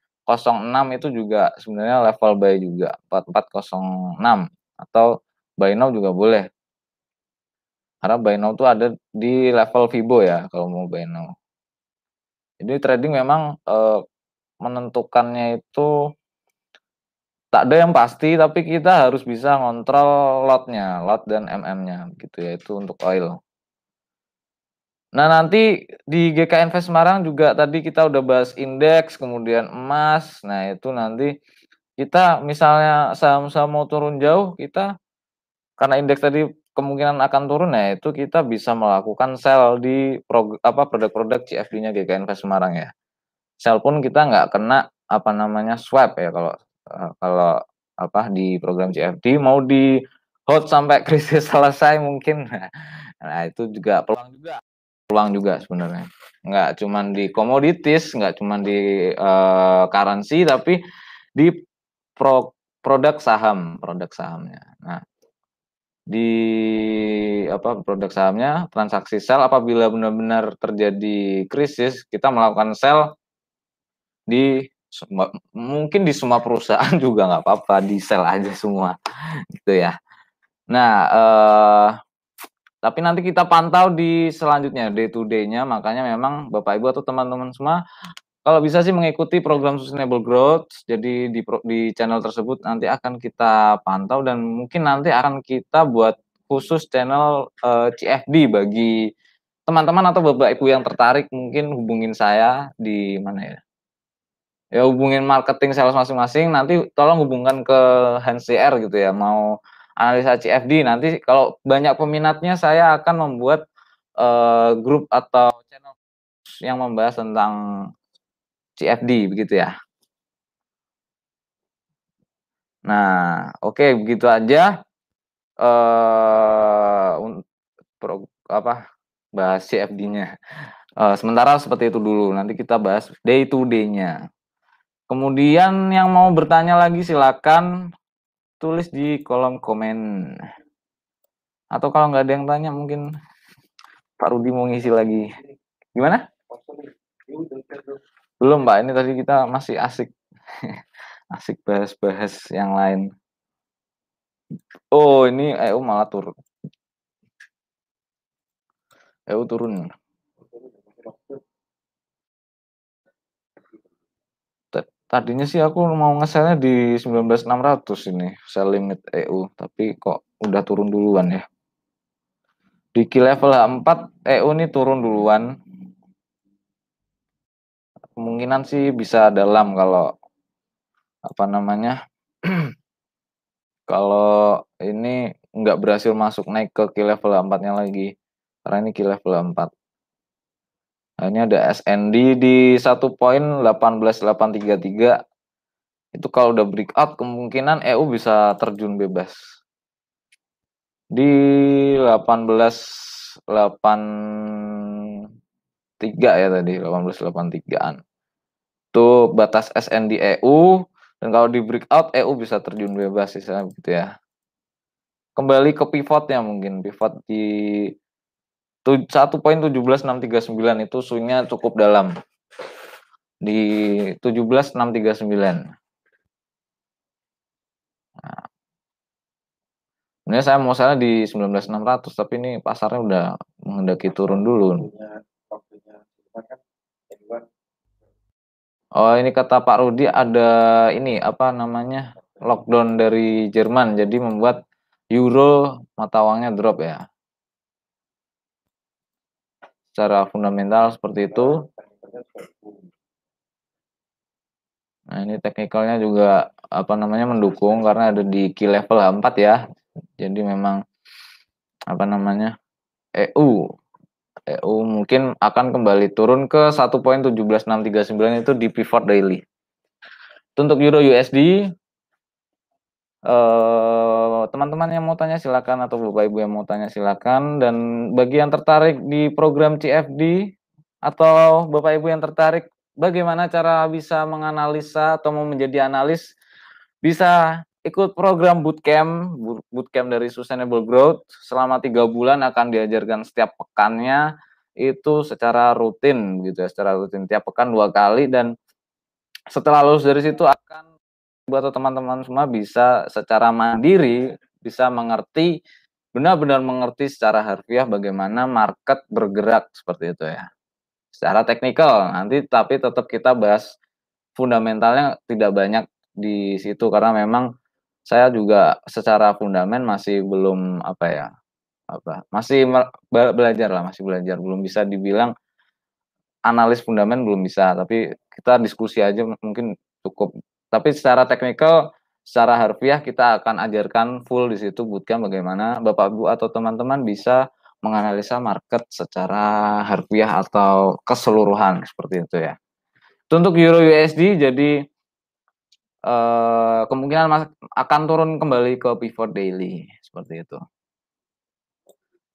itu juga sebenarnya level buy juga 44,06 atau buy now juga boleh. Karena buy now tuh ada di level Fibo ya kalau mau buy now. Jadi trading memang menentukannya itu tak ada yang pasti, tapi kita harus bisa ngontrol lotnya, lot dan MM-nya gitu ya, itu untuk oil. Nah, nanti di GK Invest Semarang juga tadi kita udah bahas indeks, kemudian emas. Nah, itu nanti kita misalnya saham-saham mau turun jauh, kita karena indeks tadi kemungkinan akan turun, nah itu kita bisa melakukan sell di produk-produk CFD-nya GK Invest Semarang ya. Sell pun kita nggak kena apa namanya swap ya kalau di program CFD mau di hold sampai krisis selesai mungkin. Nah, itu juga peluang juga sebenarnya. Nggak cuman di commodities, nggak cuman di currency, tapi di produk sahamnya. Nah, di produk sahamnya, transaksi sell apabila benar-benar terjadi krisis, kita melakukan sell di mungkin di semua perusahaan juga nggak apa-apa, di sell aja semua, gitu ya. Nah, tapi nanti kita pantau di selanjutnya, day to day-nya, makanya memang Bapak Ibu atau teman-teman semua kalau bisa sih mengikuti program Sustainable Growth, jadi di channel tersebut nanti akan kita pantau dan mungkin nanti akan kita buat khusus channel CFD bagi teman-teman atau Bapak Ibu yang tertarik, mungkin hubungin saya di mana ya? Ya hubungin marketing sales masing-masing, nanti tolong hubungkan ke Hans CR gitu ya, mau analisa CFD, nanti kalau banyak peminatnya saya akan membuat grup atau channel yang membahas tentang CFD begitu ya. Nah, oke begitu aja bahas CFD-nya. Sementara seperti itu dulu, nanti kita bahas day to day-nya. Kemudian yang mau bertanya lagi silakan tulis di kolom komen. Atau kalau nggak ada yang tanya mungkin Pak Rudi mau ngisi lagi. Gimana? Belum Pak, ini tadi kita masih asik. Asik bahas-bahas yang lain. Oh, ini EU malah turun. EU turun. Tadinya sih aku mau nge-sell-nya di 19.600 ini, sell limit EU, tapi kok udah turun duluan ya. Di key level H4 EU ini turun duluan. Kemungkinan sih bisa dalam kalau kalau ini nggak berhasil masuk naik ke key level 4-nya lagi. Karena ini key level 4. Nah, ini ada SND di 1.18833. Itu kalau udah breakout kemungkinan EU bisa terjun bebas. Di 1883 ya tadi, 1883-an. Itu batas SND EU, dan kalau di breakout EU bisa terjun bebas sih gitu ya. Kembali ke pivotnya, mungkin pivot di 1.17639 itu swingnya cukup dalam di 17.639. Nah, sebenarnya saya mau salah di 19.600, tapi ini pasarnya udah menghendaki turun dulu. Oh, ini kata Pak Rudi ada ini lockdown dari Jerman, jadi membuat euro mata uangnya drop ya. Secara fundamental seperti itu. Nah, ini teknikalnya juga mendukung karena ada di key level 4 ya. Jadi memang EU mungkin akan kembali turun ke 1.17639 itu di pivot daily. Untuk euro USD teman-teman yang mau tanya silakan, atau Bapak Ibu yang mau tanya silakan, dan bagi yang tertarik di program CFD atau Bapak Ibu yang tertarik bagaimana cara bisa menganalisa atau mau menjadi analis, bisa ikut program bootcamp dari Sustainable Growth. Selama 3 bulan akan diajarkan setiap pekannya itu secara rutin gitu ya, secara rutin tiap pekan 2 kali, dan setelah lulus dari situ akan buat teman-teman semua bisa secara mandiri bisa mengerti, benar-benar mengerti secara harfiah bagaimana market bergerak seperti itu ya. Secara teknikal nanti, tapi tetap kita bahas fundamentalnya tidak banyak di situ karena memang saya juga secara fundament masih belum masih belajar, belum bisa dibilang analis fundament, belum bisa, tapi kita diskusi aja mungkin cukup. Tapi secara teknikal, secara harfiah kita akan ajarkan full di situ bootcamp bagaimana Bapak Ibu atau teman-teman bisa menganalisa market secara harfiah atau keseluruhan seperti itu ya. Untuk Euro USD jadi kemungkinan akan turun kembali ke pivot daily seperti itu.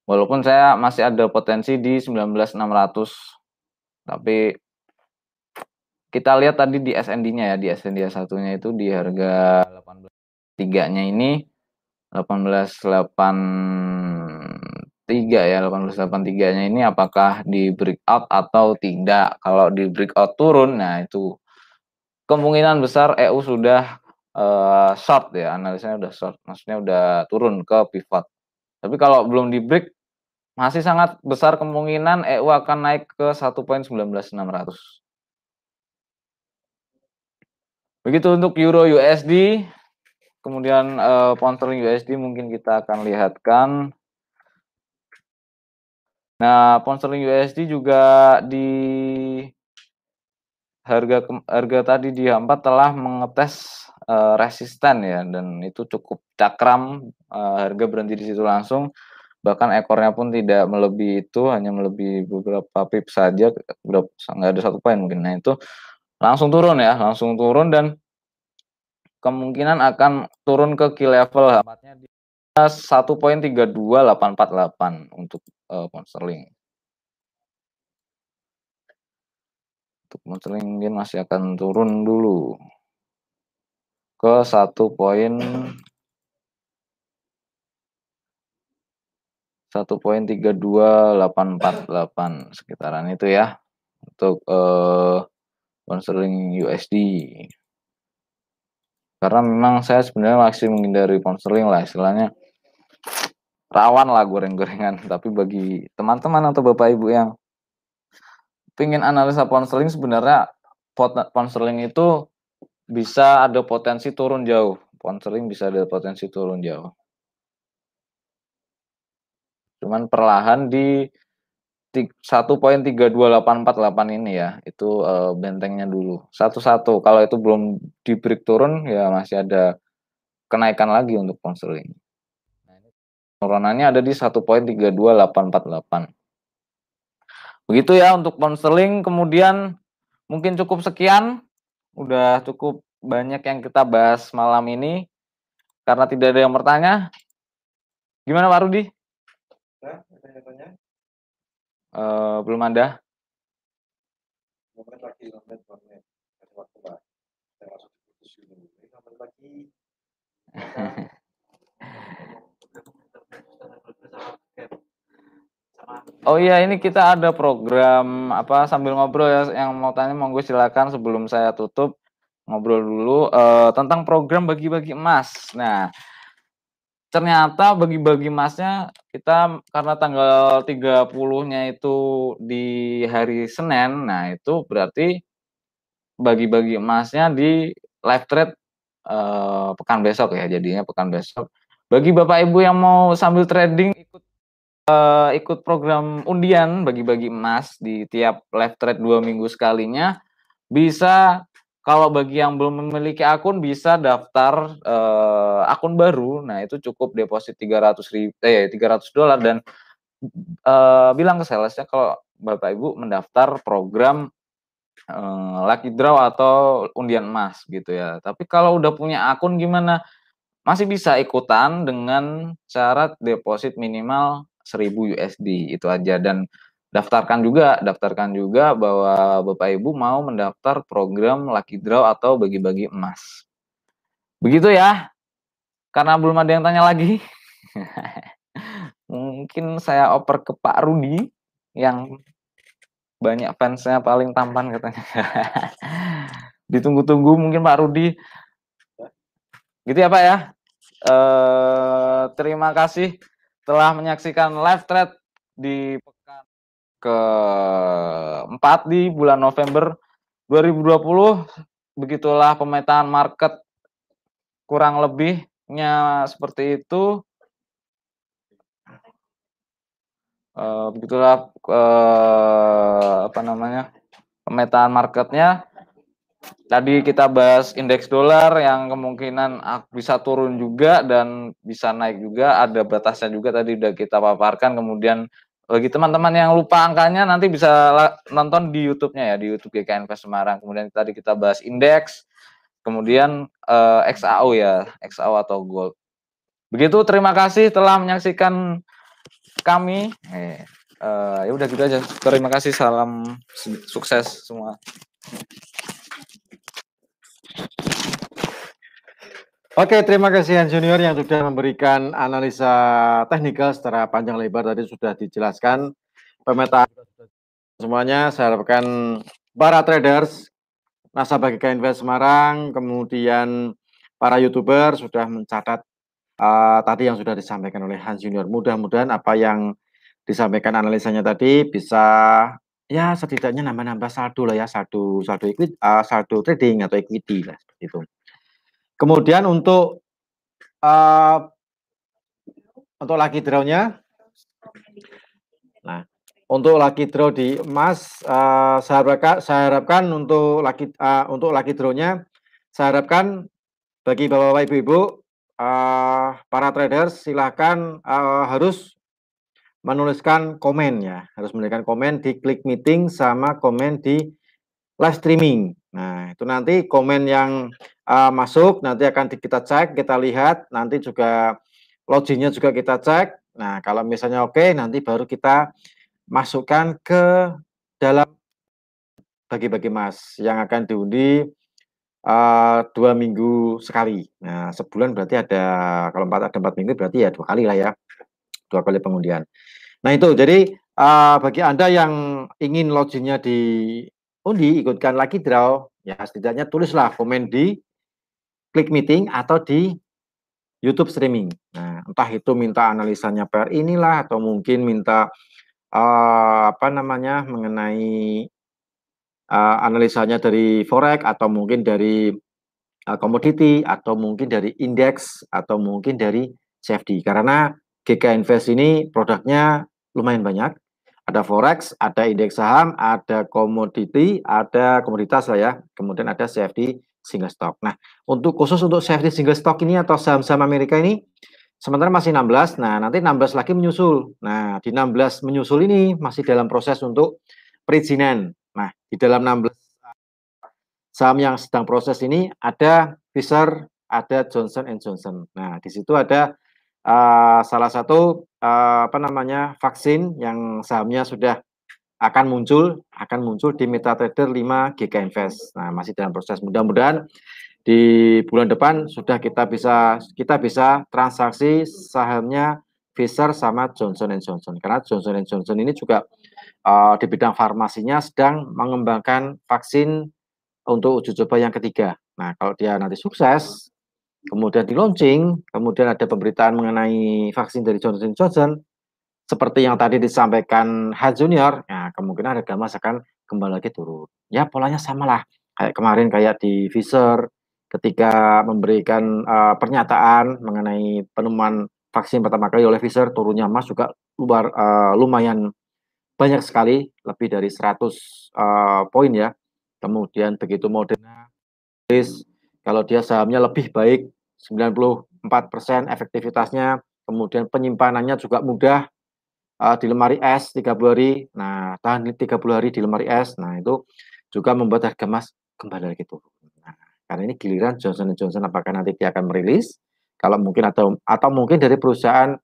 Walaupun saya masih ada potensi di 19.600, tapi kita lihat tadi di SND-nya ya, di SND satunya itu di harga 18. tiganya ini 1883 ya, 1883-nya ini apakah di breakout atau tidak. Kalau di breakout turun, nah itu kemungkinan besar EU sudah short ya, analisanya udah short, maksudnya udah turun ke pivot. Tapi kalau belum di break, masih sangat besar kemungkinan EU akan naik ke 1.19600. Begitu untuk Euro USD, kemudian pound sterling USD mungkin kita akan lihatkan. Nah, pound sterling USD juga di harga tadi di H4 telah mengetes resisten ya, dan itu cukup cakram, harga berhenti di situ langsung, bahkan ekornya pun tidak melebihi itu, hanya melebihi beberapa pips saja, nggak ada 1 poin mungkin. Nah, itu langsung turun ya, langsung turun dan kemungkinan akan turun ke key level H4-nya di 1.32848 untuk pound sterling. Untuk pound sterling mungkin masih akan turun dulu ke 1.32848 sekitaran itu ya untuk pound sterling USD. Karena memang saya sebenarnya masih menghindari pound sterling lah, istilahnya rawan lah goreng-gorengan. Tapi bagi teman-teman atau bapak ibu yang pengen analisa pound sterling, sebenarnya pound sterling itu bisa ada potensi turun jauh. Pound sterling bisa ada potensi turun jauh. Cuman perlahan di 1.32848 ini ya, itu bentengnya dulu. Satu-satu, kalau itu belum di break turun ya masih ada kenaikan lagi untuk pound sterling. Turunannya ada di 1.32848. Begitu ya untuk pound sterling. Kemudian mungkin cukup sekian, udah cukup banyak yang kita bahas malam ini. Karena tidak ada yang bertanya, gimana Pak Rudi? Belum ada. Oh iya, ini kita ada program apa sambil ngobrol ya, yang mau tanya monggo silakan sebelum saya tutup. Ngobrol dulu tentang program bagi-bagi emas. Nah, ternyata bagi-bagi emasnya kita karena tanggal 30-nya itu di hari Senin. Nah, itu berarti bagi-bagi emasnya di live trade pekan besok ya, jadinya pekan besok. Bagi Bapak Ibu yang mau sambil trading ikut program undian bagi-bagi emas di tiap live trade 2 minggu sekalinya, bisa. Kalau bagi yang belum memiliki akun bisa daftar akun baru. Nah, itu cukup deposit $300 dan bilang ke salesnya kalau Bapak Ibu mendaftar program lucky draw atau undian emas gitu ya. Tapi kalau udah punya akun gimana? Masih bisa ikutan dengan syarat deposit minimal 1.000 USD itu aja, dan daftarkan juga bahwa Bapak Ibu mau mendaftar program lucky draw atau bagi-bagi emas. Begitu ya. Karena belum ada yang tanya lagi. Mungkin saya oper ke Pak Rudi yang banyak fansnya, paling tampan katanya. Ditunggu-tunggu mungkin Pak Rudi. Gitu ya Pak ya. Terima kasih telah menyaksikan live thread di pekan ke-4 di bulan November 2020. Begitulah pemetaan market kurang lebihnya seperti itu. Begitulah pemetaan marketnya. Tadi kita bahas indeks dolar yang kemungkinan bisa turun juga dan bisa naik juga, ada batasnya juga tadi udah kita paparkan. Kemudian bagi teman-teman yang lupa angkanya nanti bisa nonton di YouTube-nya ya, di YouTube GK Invest Semarang. Kemudian tadi kita bahas indeks, kemudian XAU ya, XAU atau gold. Begitu, terima kasih telah menyaksikan kami. Ya udah gitu aja. Terima kasih, salam sukses semua. Oke, terima kasih Hans Junior yang sudah memberikan analisa teknikal secara panjang lebar tadi sudah dijelaskan pemetaan semuanya. Saya harapkan para traders, nasabah GK Invest Semarang, kemudian para YouTuber sudah mencatat tadi yang sudah disampaikan oleh Hans Junior. Mudah-mudahan apa yang disampaikan analisanya tadi bisa ya setidaknya nambah-nambah saldo lah ya, saldo saldo trading atau equity lah seperti itu. Kemudian uh, untuk lucky draw-nya, nah untuk lucky draw di emas, saya harapkan untuk lucky draw-nya, saya harapkan bagi bapak-bapak ibu-ibu, para traders silahkan harus menuliskan komen ya, harus menuliskan komen di klik meeting sama komen di live streaming. Nah, itu nanti komen yang masuk nanti akan kita cek, kita lihat, nanti juga loginnya juga kita cek. Nah, kalau misalnya oke, nanti baru kita masukkan ke dalam bagi-bagi emas yang akan diundi 2 minggu sekali. Nah, sebulan berarti ada, kalau ada 4 minggu berarti ya 2 kali lah ya, 2 kali pengundian. Nah itu, jadi bagi Anda yang ingin loginnya diundi, ikutkan lucky draw, ya setidaknya tulislah komen di klik meeting atau di YouTube streaming. Nah, entah itu minta analisanya per inilah, atau mungkin minta apa namanya mengenai analisanya dari forex, atau mungkin dari komoditi, atau mungkin dari indeks, atau mungkin dari CFD. Karena GK Invest ini produknya lumayan banyak. Ada forex, ada indeks saham, ada komoditi, ada komoditas lah ya. Kemudian ada CFD single stock. Nah, khusus untuk CFD single stock ini atau saham-saham Amerika ini sementara masih 16. Nah, nanti 16 lagi menyusul. Nah, di 16 menyusul ini masih dalam proses untuk perizinan. Nah, di dalam 16 saham yang sedang proses ini ada Pfizer, ada Johnson Johnson. Nah, di situ ada salah satu apa namanya vaksin yang sahamnya sudah akan muncul di MetaTrader 5 GK Invest. Nah, masih dalam proses. Mudah-mudahan di bulan depan sudah kita bisa transaksi sahamnya Pfizer sama Johnson Johnson. Karena Johnson Johnson ini juga di bidang farmasinya sedang mengembangkan vaksin untuk uji coba yang ketiga. Nah, kalau dia nanti sukses, kemudian di launching, kemudian ada pemberitaan mengenai vaksin dari Johnson Johnson, seperti yang tadi disampaikan Hans Junior, ya kemungkinan harga emas akan kembali lagi turun. Ya polanya samalah kayak kemarin kayak di Pfizer ketika memberikan pernyataan mengenai penemuan vaksin pertama kali oleh Pfizer, turunnya emas juga lumayan banyak sekali, lebih dari 100 poin ya. Kemudian begitu Moderna, kalau dia sahamnya lebih baik, 94% efektivitasnya, kemudian penyimpanannya juga mudah, di lemari es 30 hari. Nah, tahan 30 hari di lemari es. Nah, itu juga membuat harga emas kembali lagi turun. Nah, karena ini giliran Johnson Johnson apakah nanti dia akan merilis, kalau mungkin atau mungkin dari perusahaan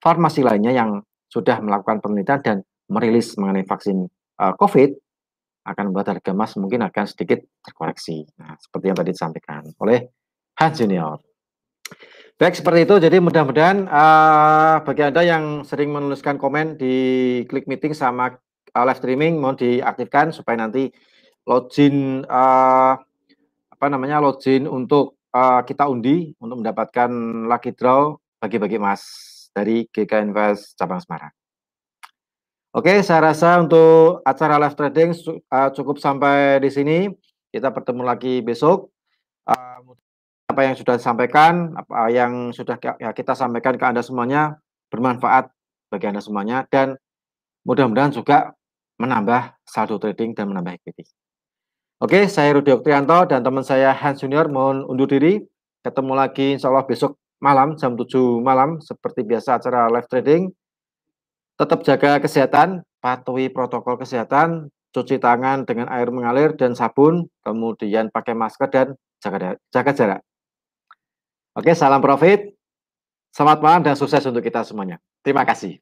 farmasi lainnya yang sudah melakukan penelitian dan merilis mengenai vaksin COVID, akan membuat harga emas mungkin akan sedikit terkoreksi. Nah, seperti yang tadi disampaikan oleh Hans Junior. Baik, seperti itu. Jadi mudah-mudahan bagi Anda yang sering menuliskan komen di klik meeting sama live streaming, mohon diaktifkan supaya nanti login apa namanya login untuk kita undi untuk mendapatkan lucky draw bagi-bagi emas dari GK Invest cabang Semarang. Oke, saya rasa untuk acara live trading cukup sampai di sini. Kita bertemu lagi besok. Apa yang sudah disampaikan, apa yang sudah kita sampaikan ke Anda semuanya bermanfaat bagi Anda semuanya dan mudah-mudahan juga menambah saldo trading dan menambah equity. Oke, saya Rudi Oktrianto dan teman saya Hans Junior mohon undur diri. Ketemu lagi insya Allah besok malam jam 7 malam seperti biasa acara live trading. Tetap jaga kesehatan, patuhi protokol kesehatan, cuci tangan dengan air mengalir dan sabun, kemudian pakai masker dan jaga jarak. Oke, salam profit, selamat malam dan sukses untuk kita semuanya. Terima kasih.